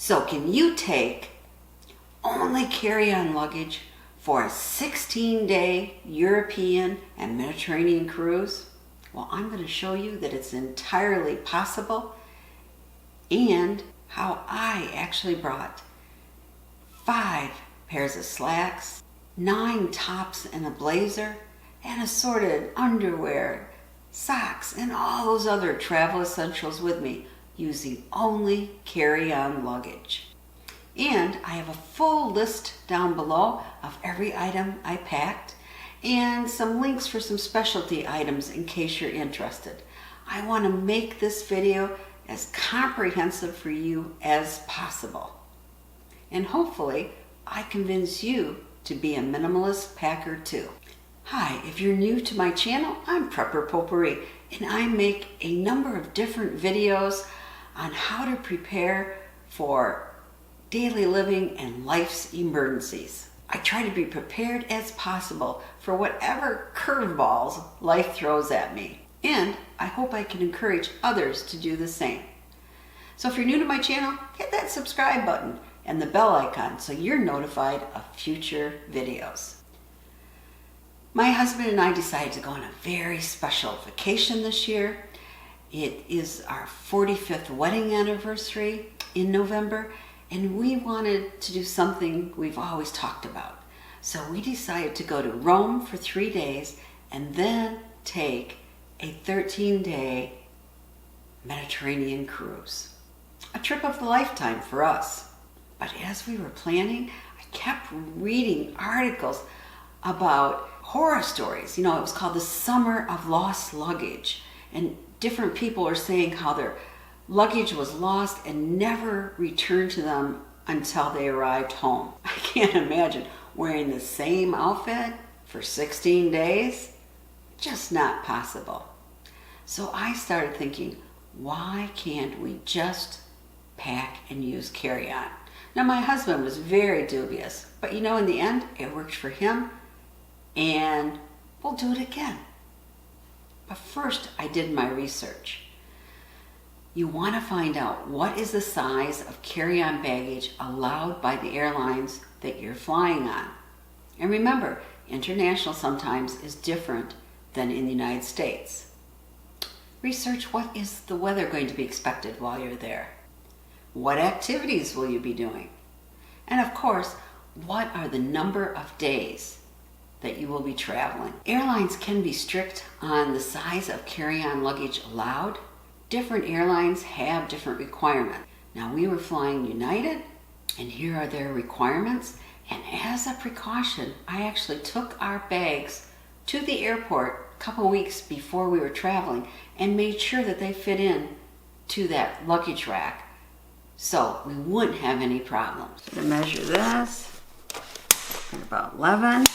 So can you take only carry-on luggage for a 16-day European and Mediterranean cruise? Well, I'm going to show you that it's entirely possible and how I actually brought 5 pairs of slacks, 9 tops and a blazer, and assorted underwear, socks, and all those other travel essentials with me using only carry-on luggage. And I have a full list down below of every item I packed and some links for some specialty items in case you're interested. I want to make this video as comprehensive for you as possible. And hopefully I convince you to be a minimalist packer too. Hi, if you're new to my channel, I'm Prepper Potpourri, and I make a number of different videos on how to prepare for daily living and life's emergencies. I try to be prepared as possible for whatever curveballs life throws at me. And I hope I can encourage others to do the same. So if you're new to my channel, hit that subscribe button and the bell icon so you're notified of future videos. My husband and I decided to go on a very special vacation this year. It is our 45th wedding anniversary in November, and we wanted to do something we've always talked about. So we decided to go to Rome for 3 days and then take a 13-day Mediterranean cruise. A trip of a lifetime for us. But as we were planning, I kept reading articles about horror stories. You know, it was called the Summer of Lost Luggage. And different people are saying how their luggage was lost and never returned to them until they arrived home. I can't imagine wearing the same outfit for 16 days. Just not possible. So I started thinking, why can't we just pack and use carry-on? Now my husband was very dubious, but you know, in the end, it worked for him, and we'll do it again. But first, I did my research. You want to find out what is the size of carry-on baggage allowed by the airlines that you're flying on. And remember, international sometimes is different than in the United States. Research what is the weather going to be expected while you're there. What activities will you be doing? And of course, what are the number of days that you will be traveling? Airlines can be strict on the size of carry-on luggage allowed. Different airlines have different requirements. Now we were flying United, and here are their requirements. And as a precaution, I actually took our bags to the airport a couple weeks before we were traveling and made sure that they fit in to that luggage rack so we wouldn't have any problems. To measure this, about 11.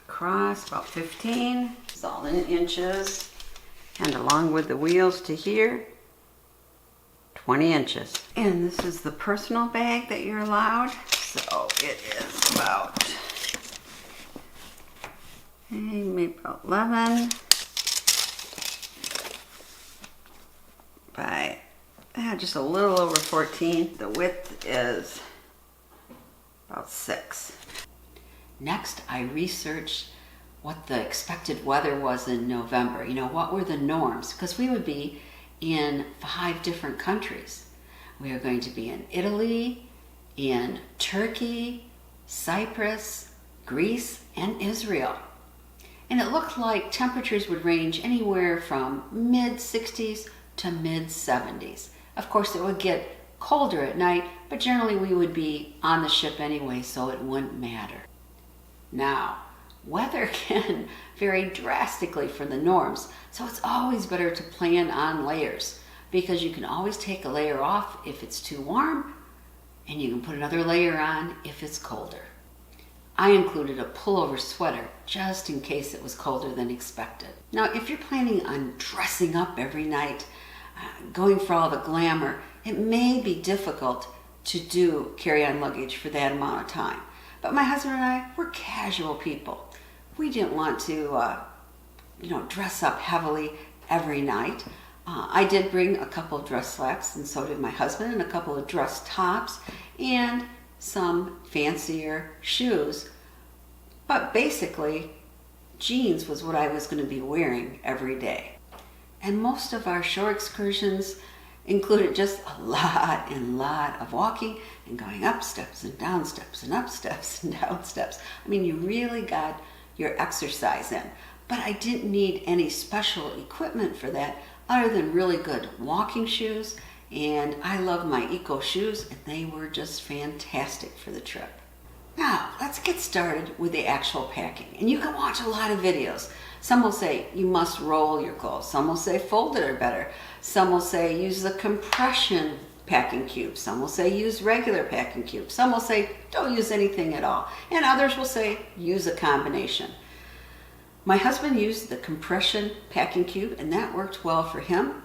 Across, about 15. It's all in inches. And along with the wheels to here, 20 inches. And this is the personal bag that you're allowed. So it is about, maybe about 11 by just a little over 14. The width is about 6. Next, I researched what the expected weather was in November. You know, what were the norms? Because we would be in 5 different countries. We are going to be in Italy, in Turkey, Cyprus, Greece, and Israel. And it looked like temperatures would range anywhere from mid-60s to mid-70s. Of course, it would get colder at night, but generally we would be on the ship anyway, so it wouldn't matter. Now, weather can vary drastically from the norms, so it's always better to plan on layers because you can always take a layer off if it's too warm, and you can put another layer on if it's colder. I included a pullover sweater just in case it was colder than expected. Now, if you're planning on dressing up every night, going for all the glamour, it may be difficult to do carry-on luggage for that amount of time. But my husband and I, we're casual people. We didn't want to, dress up heavily every night. I did bring a couple of dress slacks, and so did my husband, and a couple of dress tops, and some fancier shoes. But basically, jeans was what I was going to be wearing every day. And most of our shore excursions included just a lot of walking and going up steps and down steps and up steps and down steps. I mean, you really got your exercise in. But I didn't need any special equipment for that other than really good walking shoes. And I love my Eco shoes, and they were just fantastic for the trip. Now, let's get started with the actual packing. And you can watch a lot of videos. Some will say you must roll your clothes. Some will say fold it are better. Some will say use the compression packing cube. Some will say use regular packing cube. Some will say don't use anything at all. And others will say use a combination. My husband used the compression packing cube, and that worked well for him.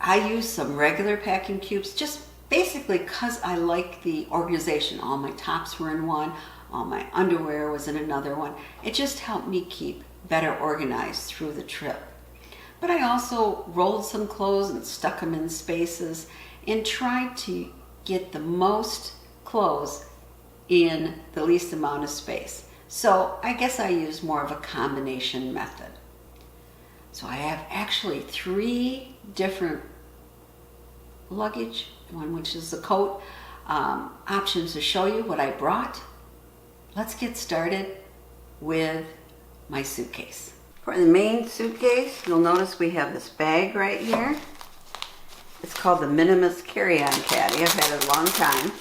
I used some regular packing cubes just basically because I like the organization. All my tops were in one, all my underwear was in another one. It just helped me keep better organized through the trip. But I also rolled some clothes and stuck them in spaces and tried to get the most clothes in the least amount of space. So I guess I use more of a combination method. So I have actually 3 different luggage, one which is the coat, options to show you what I brought. Let's get started with my suitcase. For the main suitcase, you'll notice we have this bag right here. It's called the Minimalist carry-on caddy. I've had it a long time.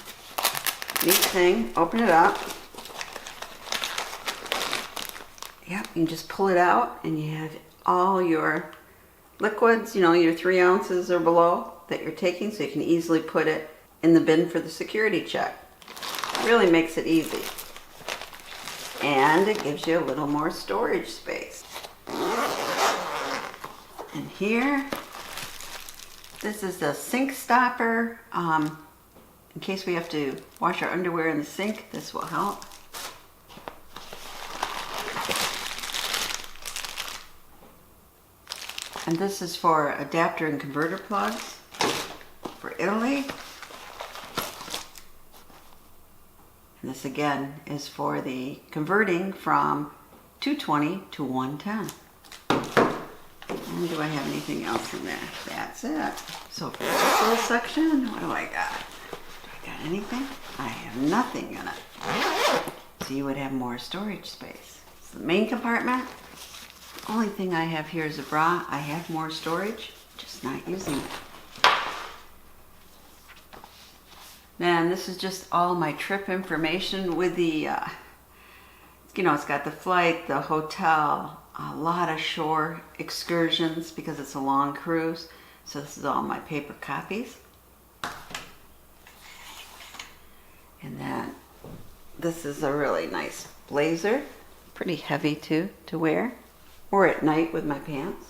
Neat thing, open it up. Yep, you can just pull it out and you have all your liquids, you know, your 3 ounces or below that you're taking, so you can easily put it in the bin for the security check. It really makes it easy. And it gives you a little more storage space. And here, this is the sink stopper. In case we have to wash our underwear in the sink, this will help. And this is for adapter and converter plugs for Italy. And this again is for the converting from 220 to 110. And do I have anything else in there? That's it. So for this little section, what do I got? Do I got anything? I have nothing in it. So you would have more storage space. So the main compartment, only thing I have here is a bra. I have more storage, just not using it. Then this is just all my trip information with the, you know, it's got the flight, the hotel, a lot of shore excursions because it's a long cruise. So this is all my paper copies. And then this is a really nice blazer, pretty heavy too to wear, or at night with my pants.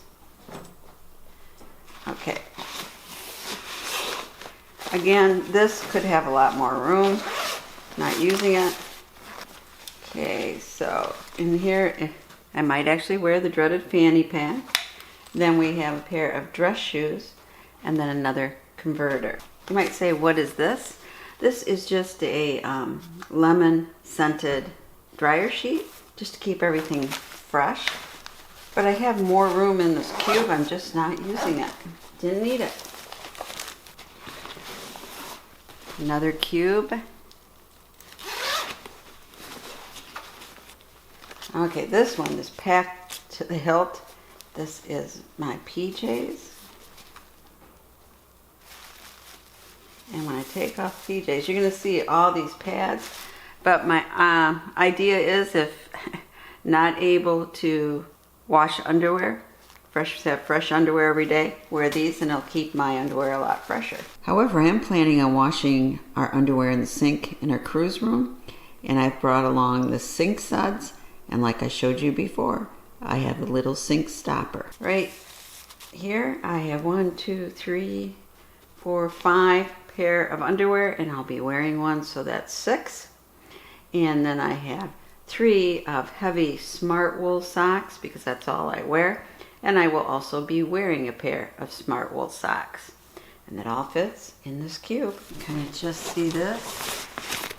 Okay. Again, this could have a lot more room, not using it. Okay, so in here, I might actually wear the dreaded fanny pack. Then we have a pair of dress shoes and then another converter. You might say, what is this? This is just a lemon scented dryer sheet, just to keep everything fresh. But I have more room in this cube, I'm just not using it. Didn't need it. Another cube. Okay, this one is packed to the hilt. This is my PJs. And when I take off PJs, you're going to see all these pads. But my idea is, if not able to wash underwear, have fresh underwear every day, wear these and it'll keep my underwear a lot fresher. However, I am planning on washing our underwear in the sink in our cruise room, and I've brought along the sink suds, and like I showed you before, I have a little sink stopper. Right here I have 1, 2, 3, 4, 5 pair of underwear, and I'll be wearing one, so that's 6. And then I have 3 of heavy smart wool socks because that's all I wear. And I will also be wearing a pair of smart wool socks. And it all fits in this cube. Can you just see this?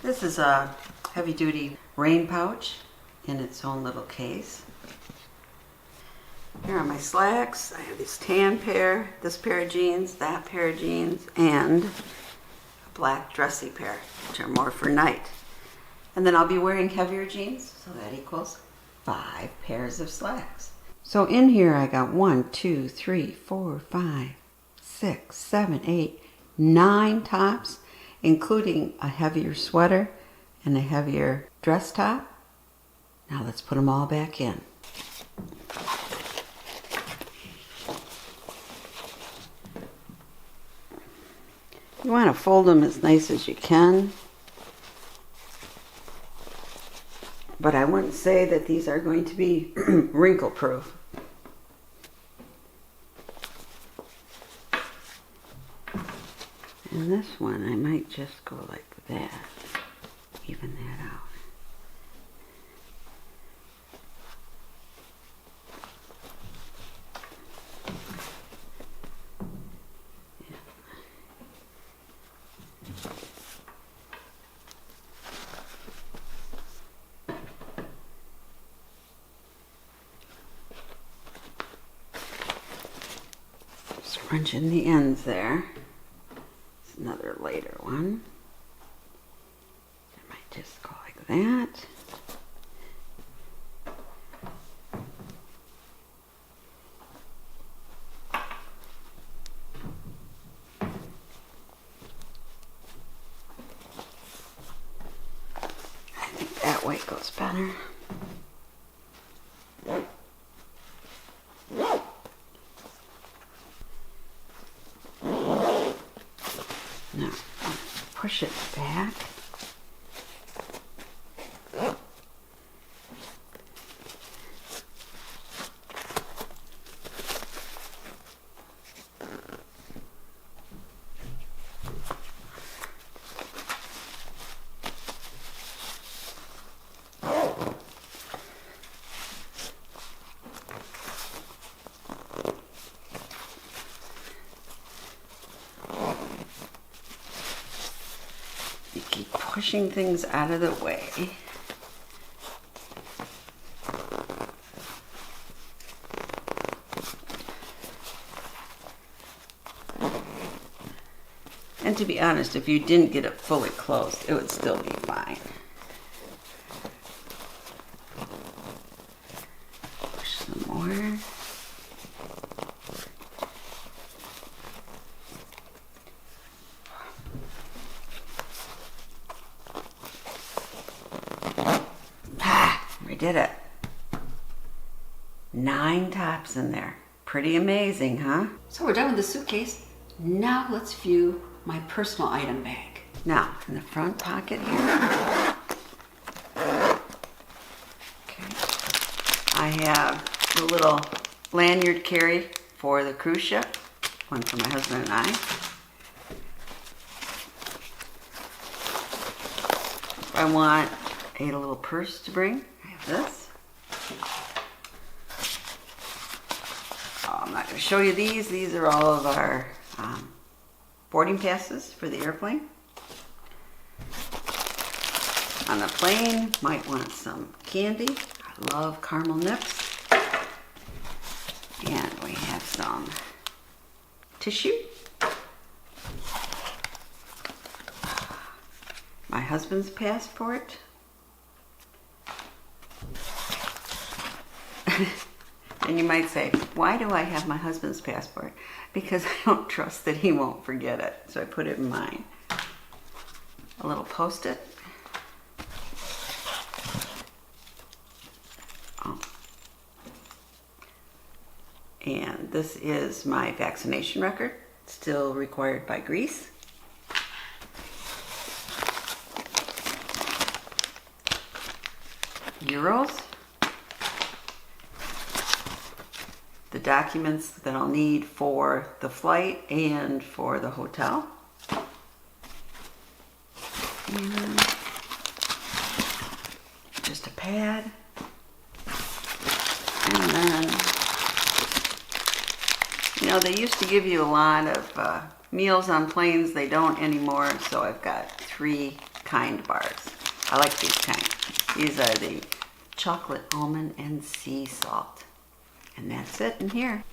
This is a heavy duty rain pouch in its own little case. Here are my slacks. I have this tan pair, this pair of jeans, that pair of jeans, and a black dressy pair, which are more for night. And then I'll be wearing heavier jeans, so that equals 5 pairs of slacks. So in here I got 1, 2, 3, 4, 5, 6, 7, 8, 9 tops, including a heavier sweater and a heavier dress top. Now let's put them all back in. You want to fold them as nice as you can. But I wouldn't say that these are going to be wrinkle proof. And this one, I might just go like that, even that out. Scrunching the ends there. It's another later one. I might just go like that. I think that way goes better. Now, push it back. Keep pushing things out of the way. And to be honest, if you didn't get it fully closed, it would still be fine. Push some more. We did it. 9 tops in there. Pretty amazing, huh? So we're done with the suitcase. Now let's view my personal item bag. Now, in the front pocket here, okay, I have the little lanyard carry for the cruise ship, one for my husband and I. If I want a little purse to bring, I have this. I'm not going to show you these. These are all of our boarding passes for the airplane. On the plane, might want some candy. I love caramel nips. And we have some tissue. My husband's passport. And you might say, why do I have my husband's passport? Because I don't trust that he won't forget it. So I put it in mine. A little Post-it. Oh. And this is my vaccination record, still required by Greece. Euros. The documents that I'll need for the flight and for the hotel. And just a pad. And then know, they used to give you a lot of meals on planes. They don't anymore, so I've got 3 kind bars. I like these kind. These are the chocolate, almond, and sea salt. And that's it in here.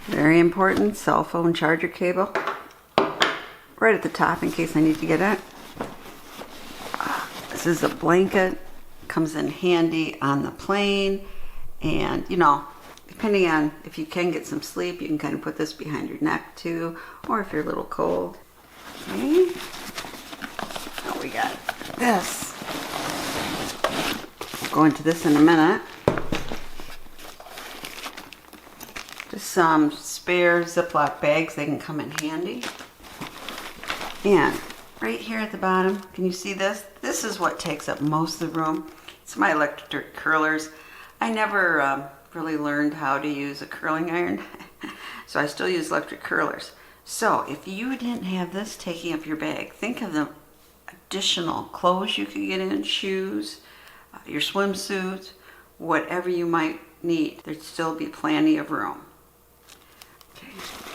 Very important, cell phone charger cable. Right at the top in case I need to get it. This is a blanket. Comes in handy on the plane. And, you know, depending on if you can get some sleep, you can kind of put this behind your neck too. Or if you're a little cold. Okay. Oh, we got this. I'll go into this in a minute. Just some spare Ziploc bags. They can come in handy. And right here at the bottom, can you see this? This is what takes up most of the room. It's my electric curlers. I never really learned how to use a curling iron, so I still use electric curlers. So if you didn't have this taking up your bag, think of the additional clothes you could get in, shoes, your swimsuits, whatever you might need. There'd still be plenty of room. Okay,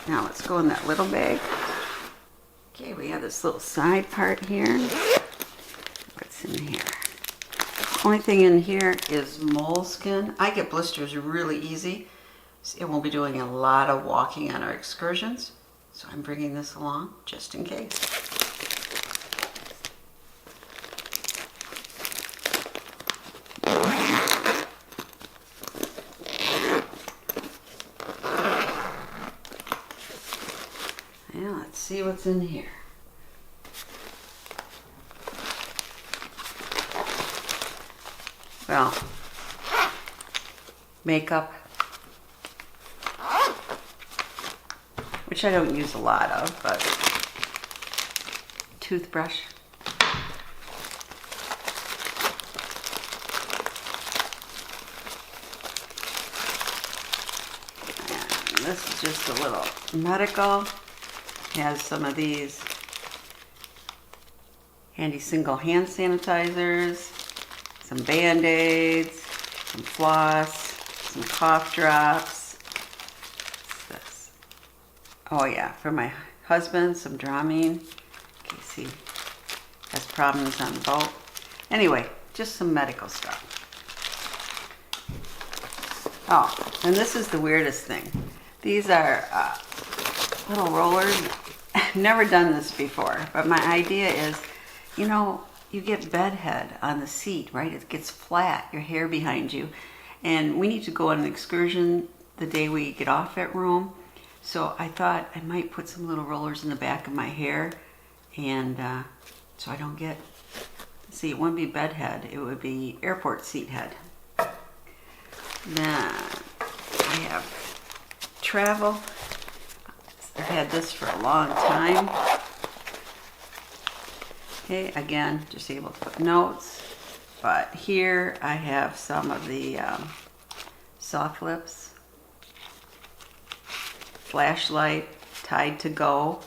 now let's go in that little bag. Okay, we have this little side part here. What's in here? Only thing in here is moleskin. I get blisters really easy. So it won't be doing a lot of walking on our excursions. So I'm bringing this along just in case. Now let's see what's in here. Well, makeup, which I don't use a lot of, but toothbrush. And this is just a little medical. Has some of these handy single hand sanitizers, some Band-Aids, some floss, some cough drops. What's this? Oh yeah, for my husband, some Dramamine in case he has problems on the boat. Anyway, just some medical stuff. Oh, and this is the weirdest thing. These are little rollers. I've never done this before, but my idea is, you know, you get bed head on the seat, right? It gets flat, your hair behind you. And we need to go on an excursion the day we get off at Rome. So I thought I might put some little rollers in the back of my hair, and so I don't get, see, it wouldn't be bed head, it would be airport seat head. Then I have travel. I've had this for a long time. Okay, again, just able to put notes. But here I have some of the soft lips, flashlight, tied to go.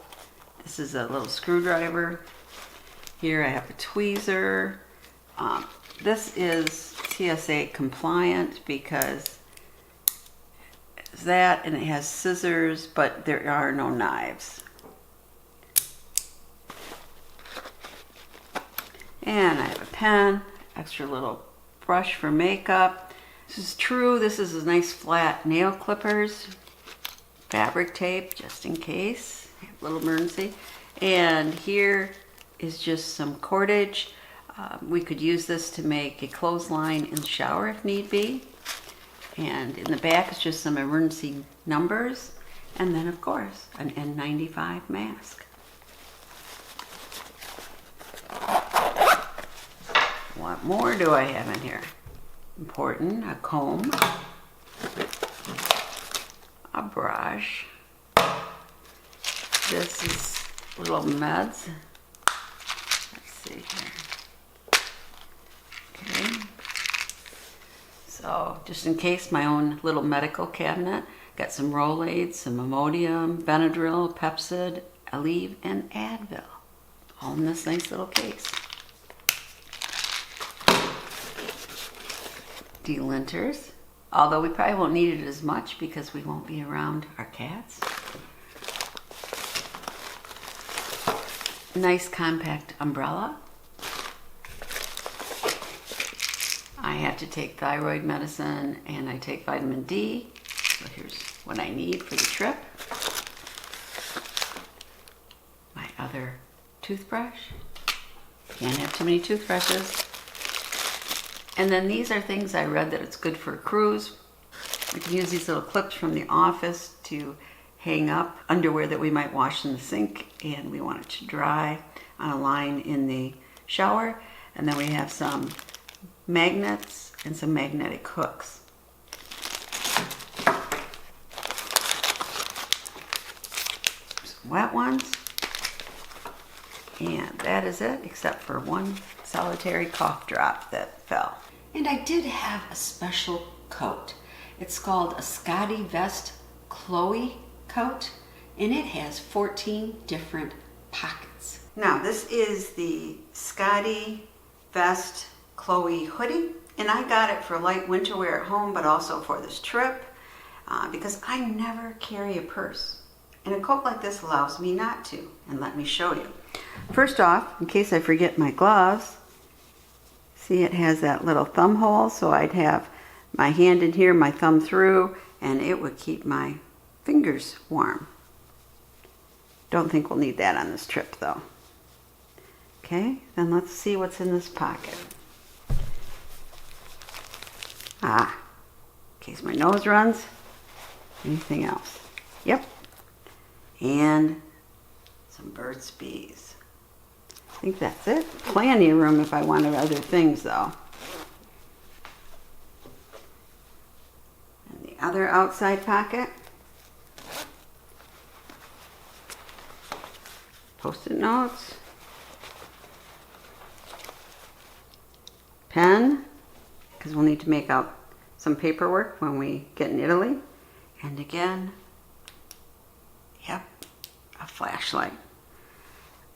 This is a little screwdriver. Here I have a tweezer. This is TSA compliant because it's that, and it has scissors, but there are no knives. And I have a pen, extra little brush for makeup. This is true. This is a nice flat nail clippers, fabric tape just in case, a little emergency. And here is just some cordage. We could use this to make a clothesline in the shower if need be. And in the back is just some emergency numbers. And then of course, an N95 mask. What more do I have in here? Important, a comb, a brush. This is little meds. Let's see here. Okay. So just in case, my own little medical cabinet. Got some Rolaids, some Imodium, Benadryl, Pepcid, Aleve, and Advil. All in this nice little case. delinters, although we probably won't need it as much because we won't be around our cats. Nice compact umbrella. I have to take thyroid medicine and I take vitamin D. So here's what I need for the trip. My other toothbrush. Can't have too many toothbrushes. And then these are things I read that it's good for a cruise. We can use these little clips from the office to hang up underwear that we might wash in the sink and we want it to dry on a line in the shower. And then we have some magnets and some magnetic hooks. Some wet ones. And that is it, except for one solitary cough drop that fell. And I did have a special coat. It's called a Scotty Vest Chloe coat, and it has 14 different pockets. Now, this is the Scotty Vest Chloe hoodie, and I got it for light winter wear at home, but also for this trip, because I never carry a purse. And a coat like this allows me not to, and let me show you. First off, in case I forget my gloves, see it has that little thumb hole, so I'd have my hand in here, my thumb through, and it would keep my fingers warm. Don't think we'll need that on this trip though. Okay, then let's see what's in this pocket. In case my nose runs. Anything else? Yep. And some Burt's Bees. I think that's it. Plenty of room if I wanted other things though. And the other outside pocket. Post-it notes. Pen, because we'll need to make out some paperwork when we get in Italy. And again, yep, a flashlight.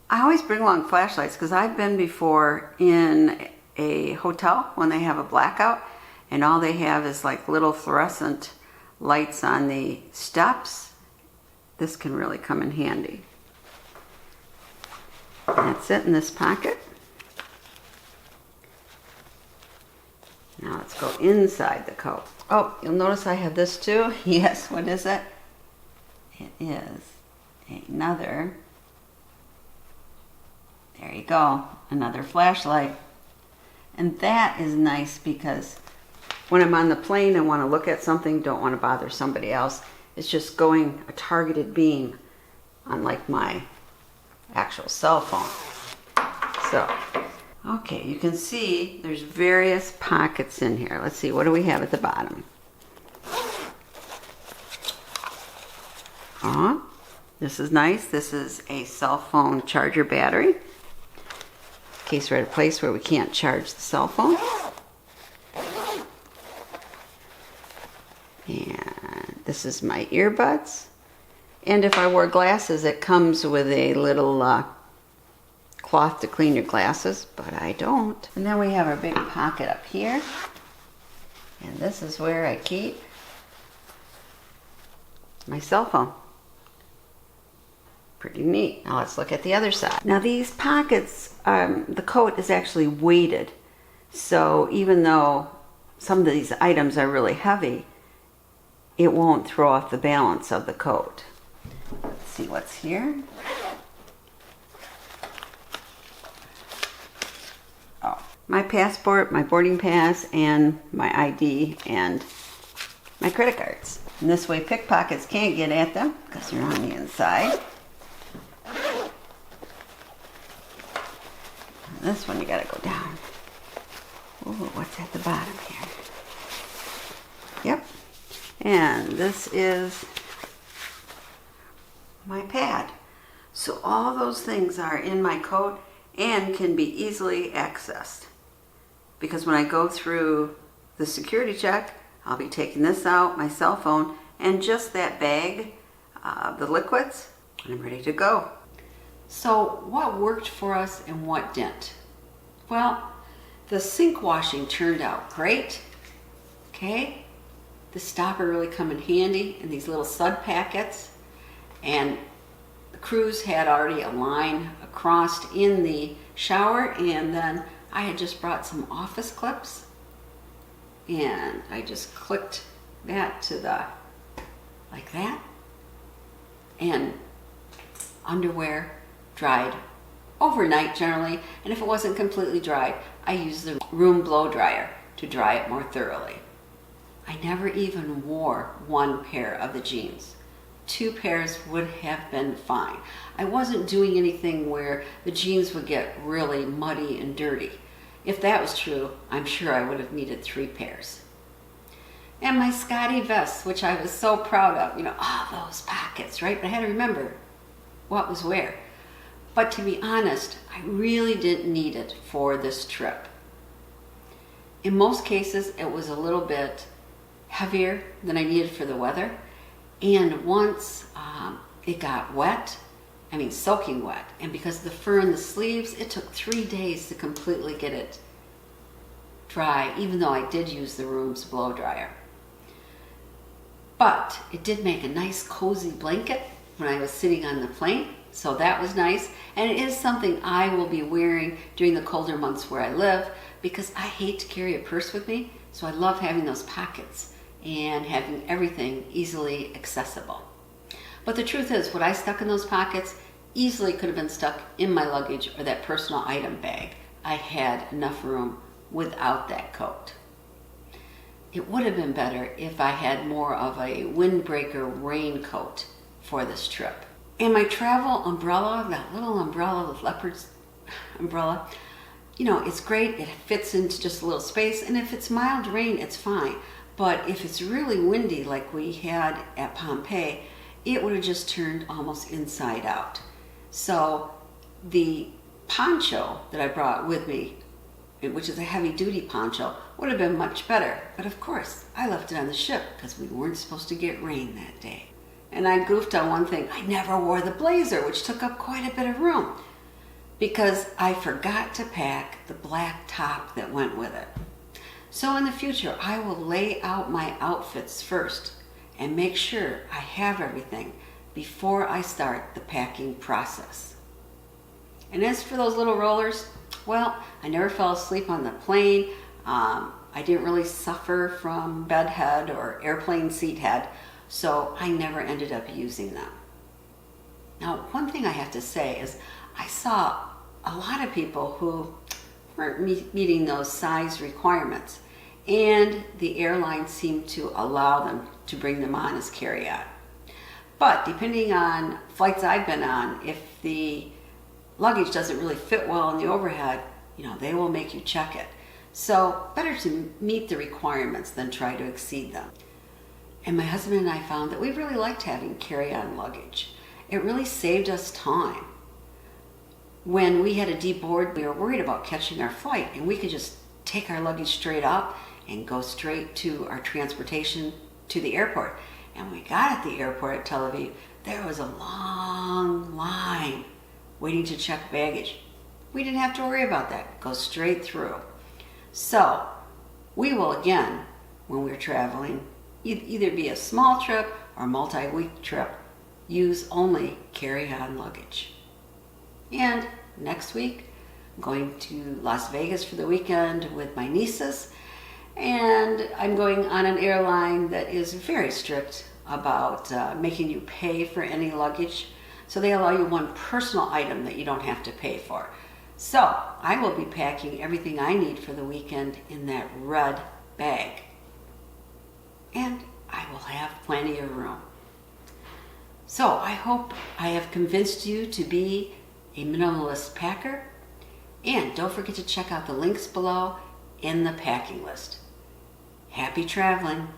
I always bring along flashlights because I've been before in a hotel when they have a blackout and all they have is like little fluorescent lights on the steps. This can really come in handy. That's it in this pocket. Now let's go inside the coat. Oh, you'll notice I have this too. Yes, what is it? It is another, there you go, another flashlight. And that is nice because when I'm on the plane and want to look at something, don't want to bother somebody else, it's just going a targeted beam, unlike my actual cell phone. So, okay, you can see there's various pockets in here. Let's see, what do we have at the bottom? This is nice. This is a cell phone charger battery, in case we're at a place where we can't charge the cell phone. And this is my earbuds. And if I wore glasses, it comes with a little cloth to clean your glasses, but I don't. And then we have our big pocket up here. And this is where I keep my cell phone. Pretty neat. Now let's look at the other side. Now these pockets, the coat is actually weighted. So even though some of these items are really heavy, it won't throw off the balance of the coat. Let's see what's here. Oh, my passport, my boarding pass, and my ID, and my credit cards. And this way pickpockets can't get at them because they're on the inside. And this one you gotta go down. Ooh, what's at the bottom here? Yep. And this is my pad. So all those things are in my coat and can be easily accessed. Because when I go through the security check, I'll be taking this out, my cell phone, and just that bag, the liquids, and I'm ready to go. So what worked for us and what didn't? Well, the sink washing turned out great. Okay, the stopper really come in handy in these little sud packets, and the cruise had already a line across in the shower, and then I had just brought some office clips, and I just clicked that to the, like that, and underwear dried overnight generally, and if it wasn't completely dried, I used the room blow dryer to dry it more thoroughly. I never even wore one pair of the jeans. 2 pairs would have been fine. I wasn't doing anything where the jeans would get really muddy and dirty. If that was true, I'm sure I would have needed 3 pairs. And my Scotty vests, which I was so proud of, all those pockets, right? But I had to remember what was where. But to be honest, I really didn't need it for this trip. In most cases, it was a little bit heavier than I needed for the weather. And once it got wet, soaking wet, and because of the fur in the sleeves, it took 3 days to completely get it dry, even though I did use the room's blow dryer. But it did make a nice cozy blanket when I was sitting on the plane, so that was nice. And it is something I will be wearing during the colder months where I live, because I hate to carry a purse with me, so I love having those pockets and having everything easily accessible. But the truth is, what I stuck in those pockets easily could have been stuck in my luggage or that personal item bag. I had enough room without that coat. It would have been better if I had more of a windbreaker raincoat for this trip. And my travel umbrella, that little umbrella with leopard's umbrella, it's great. It fits into just a little space, and if it's mild rain, it's fine. But if it's really windy like we had at Pompeii, it would have just turned almost inside out. So the poncho that I brought with me, which is a heavy duty poncho, would have been much better. But of course, I left it on the ship because we weren't supposed to get rain that day. And I goofed on one thing. I never wore the blazer, which took up quite a bit of room, because I forgot to pack the black top that went with it. So in the future, I will lay out my outfits first and make sure I have everything before I start the packing process. And as for those little rollers, well, I never fell asleep on the plane. I didn't really suffer from bedhead or airplane seat head, so I never ended up using them. Now, one thing I have to say is I saw a lot of people who weren't meeting those size requirements, and the airline seemed to allow them to bring them on as carry-on. But depending on flights I've been on, if the luggage doesn't really fit well in the overhead, they will make you check it. So better to meet the requirements than try to exceed them. And my husband and I found that we really liked having carry-on luggage. It really saved us time. When we had to deboard, we were worried about catching our flight, and we could just take our luggage straight up and go straight to our transportation to the airport. And when we got at the airport at Tel Aviv, there was a long line waiting to check baggage. We didn't have to worry about that. Go straight through. So we will, again, when we're traveling, either be a small trip or multi-week trip, use only carry-on luggage. And next week, I'm going to Las Vegas for the weekend with my nieces, and I'm going on an airline that is very strict about making you pay for any luggage. So they allow you one personal item that you don't have to pay for. So I will be packing everything I need for the weekend in that red bag. And I will have plenty of room. So I hope I have convinced you to be a minimalist packer. And don't forget to check out the links below in the packing list. Happy traveling!